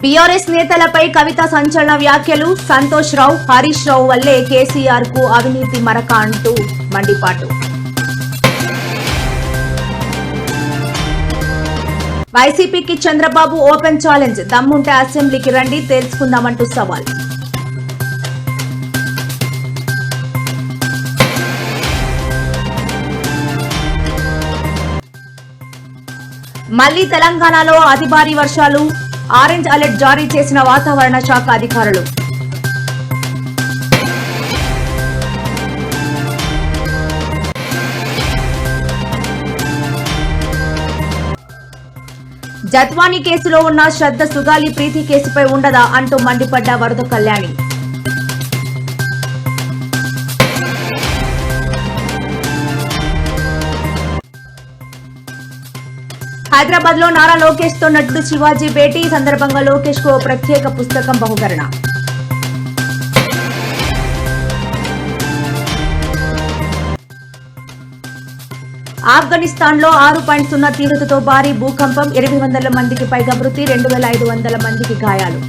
BRS నేతలపై కవిత సంచలన వ్యాఖ్యలు. సంతోష్ రావు, హరీష్ రావు వల్లే కేసీఆర్ కు అవినీతి మరక అంటూ మండిపాటు. వైసీపీకి చంద్రబాబు ఓపెన్ ఛాలెంజ్. దమ్ముంటే అసెంబ్లీకి రండి, తేల్చుకుందామంటూ సవాల్. మళ్లీ తెలంగాణలో అతి భారీ వర్షాలు. ఆరెంజ్ అలర్ట్ జారీ చేసిన వాతావరణ శాఖ అధికారులు. జత్వానీ కేసులో ఉన్న శ్రద్ధ సుగాలి ప్రీతి కేసుపై ఉండదా అంటూ మండిపడ్డ వరద కళ్యాణి. హైదరాబాద్ లో నారా లోకేష్ తో నటుడు శివాజీ భేటీ. సందర్భంగా లోకేష్ కు ఓ ప్రత్యేక పుస్తకం బహుకరణ. ఆఫ్ఘనిస్తాన్ లో 6.0 తీవ్రతతో భారీ భూకంపం. 800 మందికి పైగా మృతి, 2500 మందికి గాయాలు.